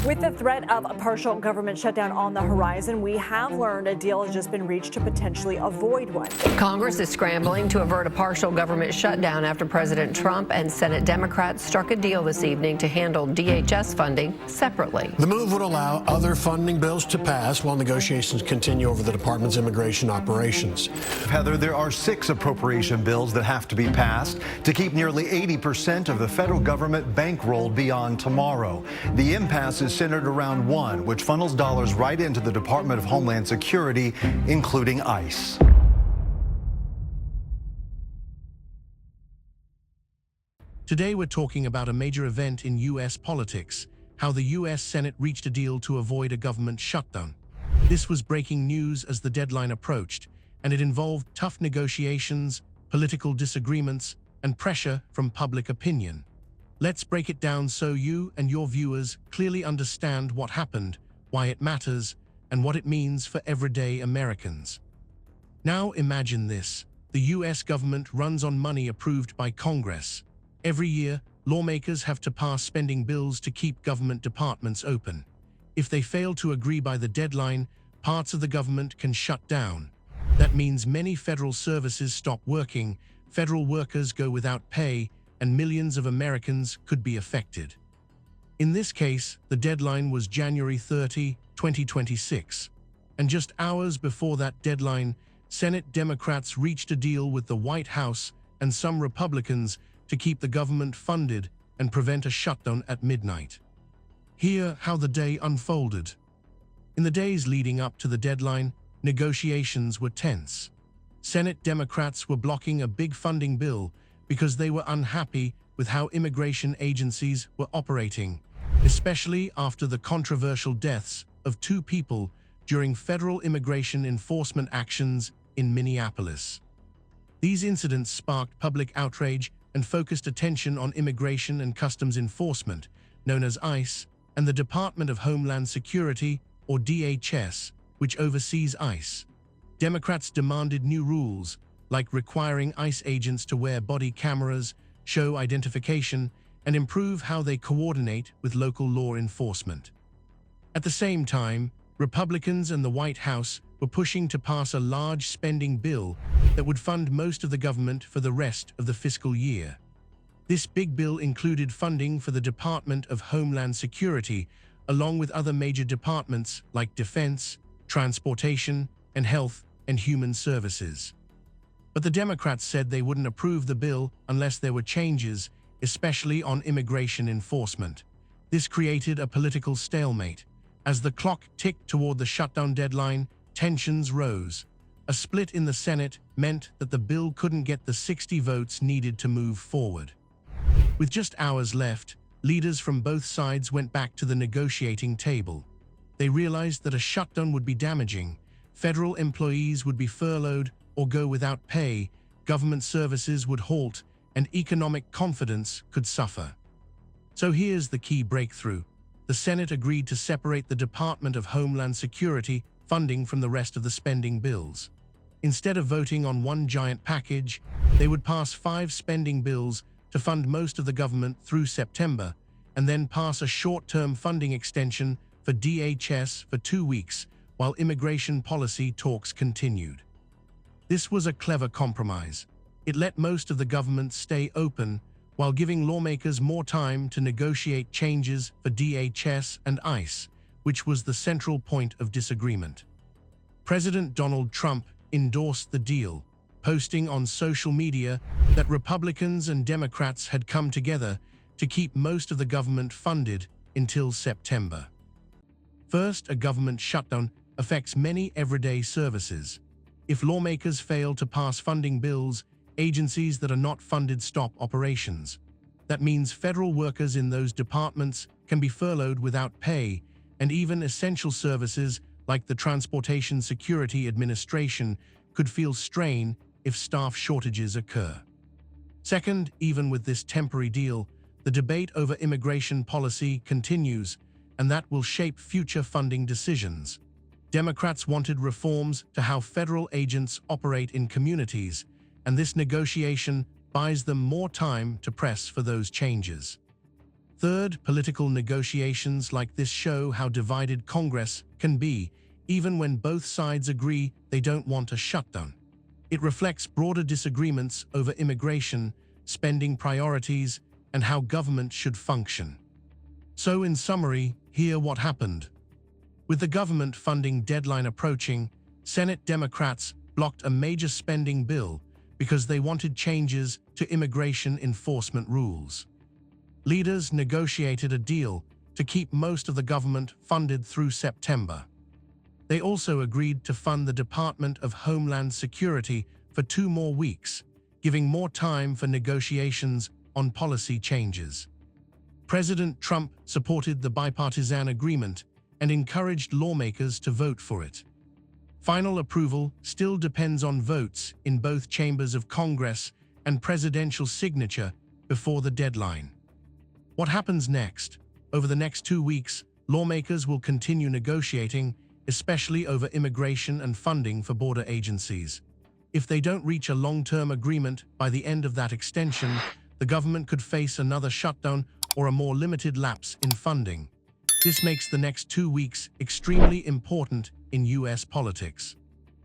With the threat of a partial government shutdown on the horizon, we have learned a deal has just been reached to potentially avoid one. Congress is scrambling to avert a partial government shutdown after President Trump and Senate Democrats struck a deal this evening to handle DHS funding separately. The move would allow other funding bills to pass while negotiations continue over the department's immigration operations. Heather, there are 6 appropriation bills that have to be passed to keep nearly 80% of the federal government bankrolled beyond tomorrow. The impasse is centered around one, which funnels dollars right into the Department of Homeland Security, including ICE. Today we're talking about a major event in U.S. politics, how the U.S. Senate reached a deal to avoid a government shutdown. This was breaking news as the deadline approached, and it involved tough negotiations, political disagreements, and pressure from public opinion. Let's break it down so you and your viewers clearly understand what happened, why it matters, and what it means for everyday Americans. Now imagine this. The U.S. government runs on money approved by Congress. Every year, lawmakers have to pass spending bills to keep government departments open. If they fail to agree by the deadline, parts of the government can shut down. That means many federal services stop working, federal workers go without pay, and millions of Americans could be affected. In this case, the deadline was January 30, 2026. And just hours before that deadline, Senate Democrats reached a deal with the White House and some Republicans to keep the government funded and prevent a shutdown at midnight. Hear how the day unfolded. In the days leading up to the deadline, negotiations were tense. Senate Democrats were blocking a big funding bill because they were unhappy with how immigration agencies were operating, especially after the controversial deaths of 2 people during federal immigration enforcement actions in Minneapolis. These incidents sparked public outrage and focused attention on Immigration and Customs Enforcement, known as ICE, and the Department of Homeland Security, or DHS, which oversees ICE. Democrats demanded new rules, like requiring ICE agents to wear body cameras, show identification, and improve how they coordinate with local law enforcement. At the same time, Republicans and the White House were pushing to pass a large spending bill that would fund most of the government for the rest of the fiscal year. This big bill included funding for the Department of Homeland Security, along with other major departments like Defense, Transportation, and Health and Human Services. But the Democrats said they wouldn't approve the bill unless there were changes, especially on immigration enforcement. This created a political stalemate. As the clock ticked toward the shutdown deadline, tensions rose. A split in the Senate meant that the bill couldn't get the 60 votes needed to move forward. With just hours left, leaders from both sides went back to the negotiating table. They realized that a shutdown would be damaging. Federal employees would be furloughed or go without pay, government services would halt, and economic confidence could suffer. So here's the key breakthrough. The Senate agreed to separate the Department of Homeland Security funding from the rest of the spending bills. Instead of voting on one giant package, they would pass 5 spending bills to fund most of the government through September, and then pass a short-term funding extension for DHS for 2 weeks while immigration policy talks continued. This was a clever compromise. It let most of the government stay open while giving lawmakers more time to negotiate changes for DHS and ICE, which was the central point of disagreement. President Donald Trump endorsed the deal, posting on social media that Republicans and Democrats had come together to keep most of the government funded until September. First, a government shutdown affects many everyday services. If lawmakers fail to pass funding bills, agencies that are not funded stop operations. That means federal workers in those departments can be furloughed without pay, and even essential services like the Transportation Security Administration could feel strain if staff shortages occur. Second, even with this temporary deal, the debate over immigration policy continues, and that will shape future funding decisions. Democrats wanted reforms to how federal agents operate in communities, and this negotiation buys them more time to press for those changes. Third, political negotiations like this show how divided Congress can be, even when both sides agree they don't want a shutdown. It reflects broader disagreements over immigration, spending priorities, and how government should function. So in summary, hear what happened. With the government funding deadline approaching, Senate Democrats blocked a major spending bill because they wanted changes to immigration enforcement rules. Leaders negotiated a deal to keep most of the government funded through September. They also agreed to fund the Department of Homeland Security for 2 more weeks, giving more time for negotiations on policy changes. President Trump supported the bipartisan agreement and encouraged lawmakers to vote for it. Final approval still depends on votes in both chambers of Congress and presidential signature before the deadline. What happens next? Over the next 2 weeks, lawmakers will continue negotiating, especially over immigration and funding for border agencies. If they don't reach a long-term agreement by the end of that extension, the government could face another shutdown or a more limited lapse in funding. This makes the next 2 weeks extremely important in U.S. politics.